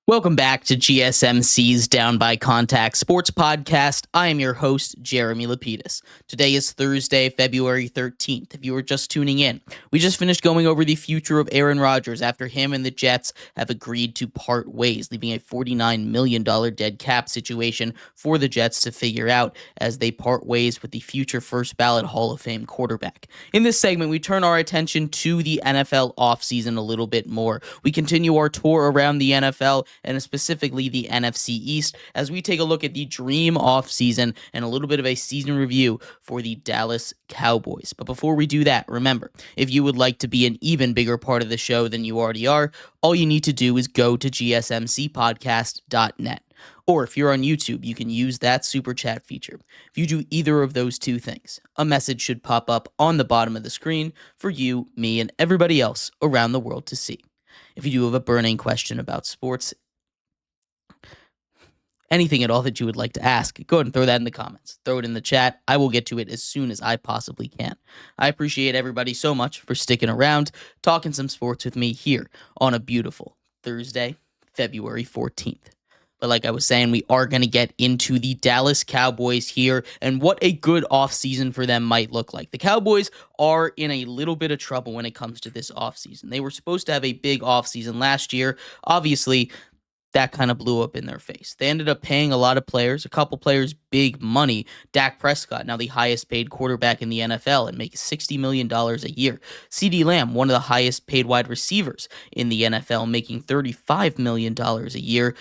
Welcome back to GSMC's Down by Contact Sports Podcast. I am your host, Jeremy Lapidus. Today is Thursday, February 13th. If you were just tuning in, we just finished going over the future of Aaron Rodgers after him and the Jets have agreed to part ways, leaving a $49 million dead cap situation for the Jets to figure out as they part ways with the future first ballot Hall of Fame quarterback. In this segment, we turn our attention to the NFL offseason a little bit more. We continue our tour around the NFL and specifically the NFC East, as we take a look at the dream offseason and a little bit of a season review for the Dallas Cowboys. But before we do that, remember, if you would like to be an even bigger part of the show than you already are, all you need to do is go to gsmcpodcast.net. Or if you're on YouTube, you can use that super chat feature. If you do either of those two things, a message should pop up on the bottom of the screen for you, me, and everybody else around the world to see. If you do have a burning question about sports, anything at all that you would like to ask, go ahead and throw that in the comments. Throw it in the chat. I will get to it as soon as I possibly can. I appreciate everybody so much for sticking around, talking some sports with me here on a beautiful Thursday, February 14th. But like I was saying, we are going to get into the Dallas Cowboys here and what a good offseason for them might look like. The Cowboys are in a little bit of trouble when it comes to this offseason. They were supposed to have a big offseason last year. Obviously, that kind of blew up in their face. They ended up paying a lot of players, a couple players big money. Dak Prescott, now the highest paid quarterback in the NFL and makes $60 million a year. CeeDee Lamb, one of the highest paid wide receivers in the NFL, making $35 million a year.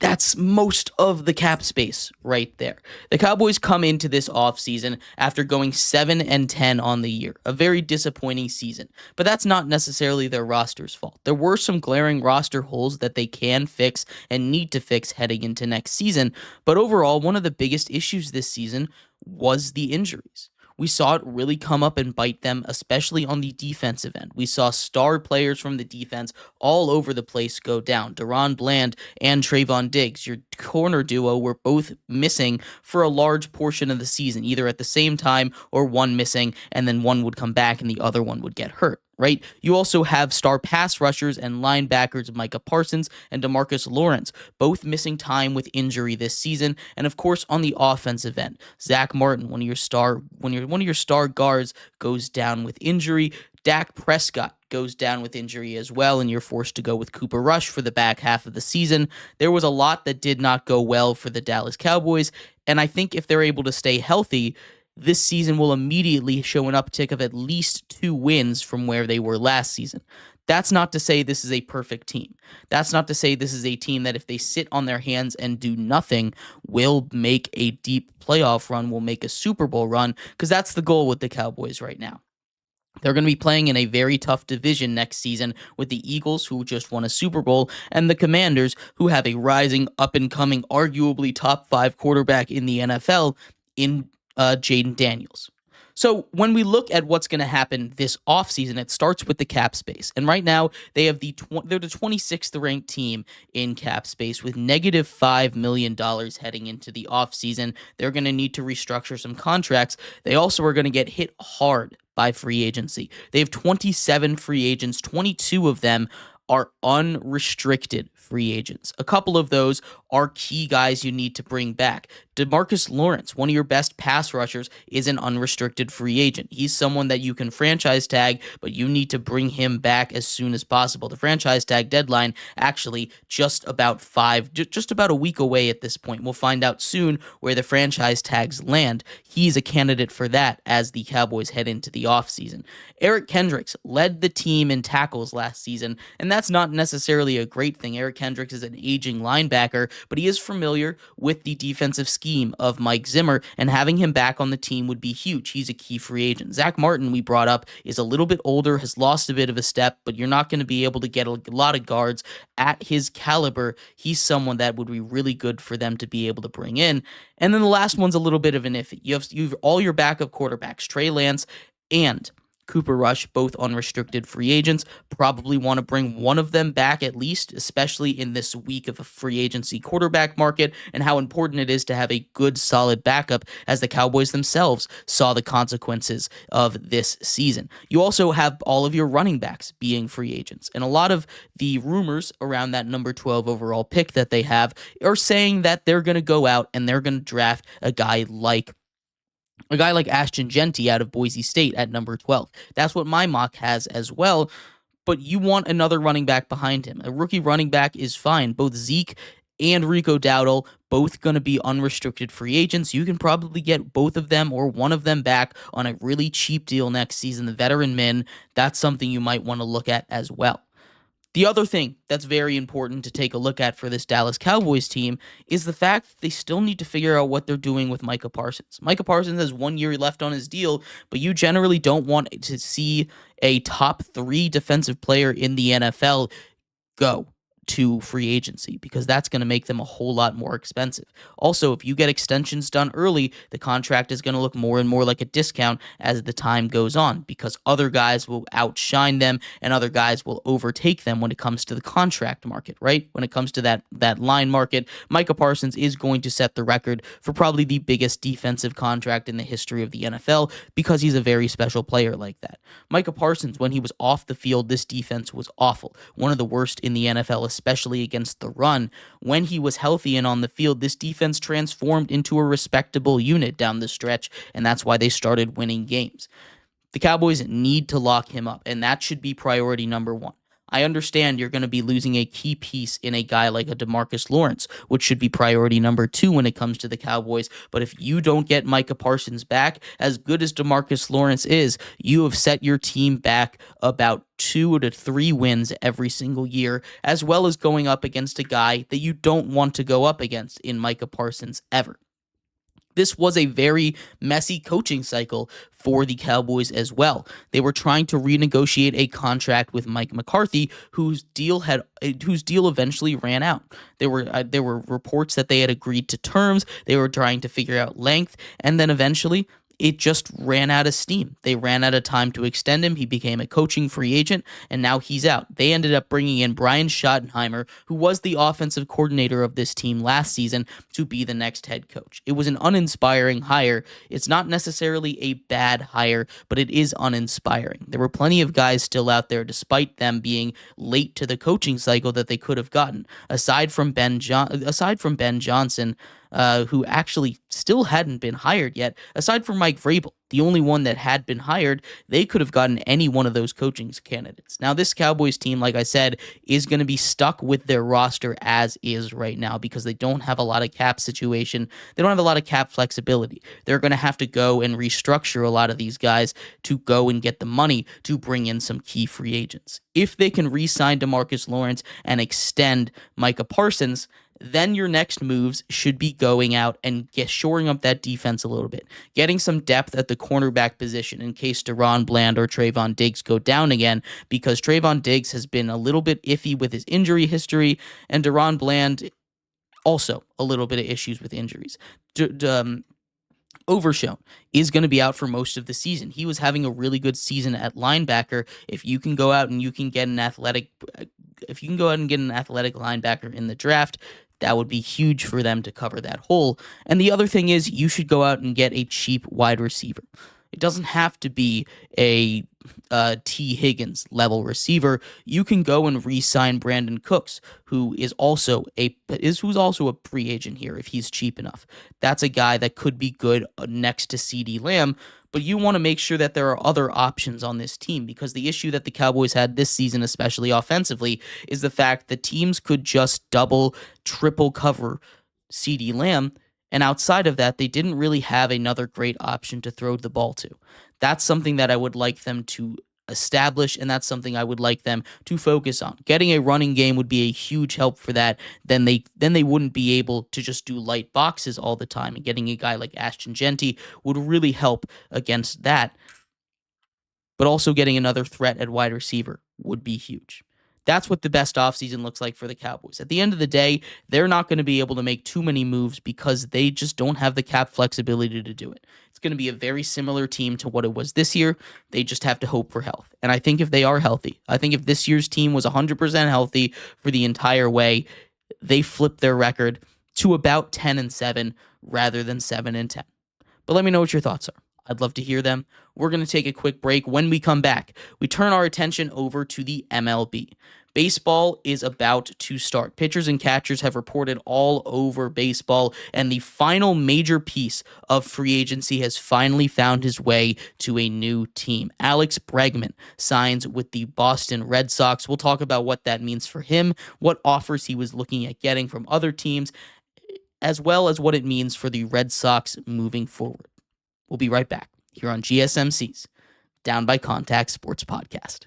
That's most of the cap space right there. The Cowboys come into this offseason after going 7-10 on the year, a very disappointing season. But that's not necessarily their roster's fault. There were some glaring roster holes that they can fix and need to fix heading into next season. But overall, one of the biggest issues this season was the injuries. We saw it really come up and bite them, especially on the defensive end. We saw star players from the defense all over the place go down. Deron Bland and Trayvon Diggs, your corner duo, were both missing for a large portion of the season, either at the same time or one missing, and then one would come back and the other one would get hurt. Right? You also have star pass rushers and linebackers Micah Parsons and DeMarcus Lawrence, both missing time with injury this season. And of course, on the offensive end, Zach Martin, one of your star guards, goes down with injury. Dak Prescott goes down with injury as well, and you're forced to go with Cooper Rush for the back half of the season. There was a lot that did not go well for the Dallas Cowboys, and I think if they're able to stay healthy, this season will immediately show an uptick of at least 2 wins from where they were last season. That's not to say this is a perfect team. That's not to say this is a team that if they sit on their hands and do nothing, will make a deep playoff run, will make a Super Bowl run, because that's the goal with the Cowboys right now. They're going to be playing in a very tough division next season with the Eagles, who just won a Super Bowl, and the Commanders, who have a rising, up-and-coming, arguably top 5 quarterback in the NFL in Jaden Daniels. So when we look at what's going to happen this offseason, it starts with the cap space. And right now, they're the 26th ranked team in cap space with negative $5 million heading into the offseason. They're going to need to restructure some contracts. They also are going to get hit hard by free agency. They have 27 free agents. 22 of them are unrestricted free agents. A couple of those are key guys you need to bring back. DeMarcus Lawrence, one of your best pass rushers, is an unrestricted free agent. He's someone that you can franchise tag, but you need to bring him back as soon as possible. The franchise tag deadline actually just about a week away at this point. We'll find out soon where the franchise tags land. He's a candidate for that as the Cowboys head into the offseason. Eric Kendricks led the team in tackles last season, and that's not necessarily a great thing. Eric Kendricks is an aging linebacker, but he is familiar with the defensive scheme of Mike Zimmer, and having him back on the team would be huge. He's a key free agent. Zach Martin, we brought up, is a little bit older, has lost a bit of a step, but you're not going to be able to get a lot of guards at his caliber. He's someone that would be really good for them to be able to bring in. And then the last one's a little bit of an iffy. You have all your backup quarterbacks, Trey Lance and Cooper Rush, both unrestricted free agents. Probably want to bring one of them back at least, especially in this week of a free agency quarterback market, and how important it is to have a good, solid backup, as the Cowboys themselves saw the consequences of this season. You also have all of your running backs being free agents, and a lot of the rumors around that number 12 overall pick that they have are saying that they're going to go out and they're going to draft a guy like Ashton Genty out of Boise State at number 12. That's what my mock has as well. But you want another running back behind him. A rookie running back is fine. Both Zeke and Rico Dowdle, both going to be unrestricted free agents. You can probably get both of them or one of them back on a really cheap deal next season. The veteran min, that's something you might want to look at as well. The other thing that's very important to take a look at for this Dallas Cowboys team is the fact that they still need to figure out what they're doing with Micah Parsons. Micah Parsons has 1 year left on his deal, but you generally don't want to see a top 3 defensive player in the NFL go to free agency, because that's going to make them a whole lot more expensive. Also, if you get extensions done early, the contract is going to look more and more like a discount as the time goes on, because other guys will outshine them and other guys will overtake them when it comes to the contract market, right? When it comes to that line market, Micah Parsons is going to set the record for probably the biggest defensive contract in the history of the NFL, because he's a very special player like that. Micah Parsons, when he was off the field, this defense was awful. One of the worst in the NFL, especially against the run. When he was healthy and on the field, this defense transformed into a respectable unit down the stretch, and that's why they started winning games. The Cowboys need to lock him up, and that should be priority number 1. I understand you're going to be losing a key piece in a guy like a DeMarcus Lawrence, which should be priority number 2 when it comes to the Cowboys. But if you don't get Micah Parsons back, as good as DeMarcus Lawrence is, you have set your team back about 2 to 3 wins every single year, as well as going up against a guy that you don't want to go up against in Micah Parsons ever. This was a very messy coaching cycle for the Cowboys as well. They were trying to renegotiate a contract with Mike McCarthy, whose deal eventually ran out. There were reports that they had agreed to terms. They were trying to figure out length, and then eventually it just ran out of steam. They ran out of time to extend him. He became a coaching free agent, and now he's out. They ended up bringing in Brian Schottenheimer, who was the offensive coordinator of this team last season, to be the next head coach. It was an uninspiring hire. It's not necessarily a bad hire, but it is uninspiring. There were plenty of guys still out there, despite them being late to the coaching cycle, that they could have gotten. Aside from Ben Johnson, who actually still hadn't been hired yet, aside from Mike Vrabel, the only one that had been hired, they could have gotten any one of those coaching candidates. Now, this Cowboys team, like I said, is going to be stuck with their roster as is right now, because they don't have a lot of cap situation. They don't have a lot of cap flexibility. They're going to have to go and restructure a lot of these guys to go and get the money to bring in some key free agents. If they can re-sign DeMarcus Lawrence and extend Micah Parsons, then your next moves should be going out and shoring up that defense a little bit, getting some depth at the cornerback position in case DaRon Bland or Trayvon Diggs go down again, because Trayvon Diggs has been a little bit iffy with his injury history, and DaRon Bland also a little bit of issues with injuries. Overshown is going to be out for most of the season. He was having a really good season at linebacker. If you can go out and get an athletic linebacker in the draft, that would be huge for them to cover that hole. And the other thing is, you should go out and get a cheap wide receiver. It doesn't have to be a T. Higgins level receiver. You can go and re-sign Brandon Cooks, who's also a free agent here if he's cheap enough. That's a guy that could be good next to CeeDee Lamb. But you want to make sure that there are other options on this team, because the issue that the Cowboys had this season, especially offensively, is the fact that teams could just double, triple cover CeeDee Lamb, and outside of that, they didn't really have another great option to throw the ball to. That's something that I would like them to establish, and that's something I would like them to focus on. Getting a running game would be a huge help for that. Then they wouldn't be able to just do light boxes all the time, and getting a guy like Ashton Genty would really help against that. But also getting another threat at wide receiver would be huge. That's what the best offseason looks like for the Cowboys. At the end of the day, they're not going to be able to make too many moves because they just don't have the cap flexibility to do it. It's going to be a very similar team to what it was this year. They just have to hope for health. And I think if they are healthy, I think if this year's team was 100% healthy for the entire way, they flip their record to about 10-7 rather than 7-10. But let me know what your thoughts are. I'd love to hear them. We're going to take a quick break. When we come back, we turn our attention over to the MLB. Baseball is about to start. Pitchers and catchers have reported all over baseball, and the final major piece of free agency has finally found his way to a new team. Alex Bregman signs with the Boston Red Sox. We'll talk about what that means for him, what offers he was looking at getting from other teams, as well as what it means for the Red Sox moving forward. We'll be right back here on GSMC's Down by Contact Sports Podcast.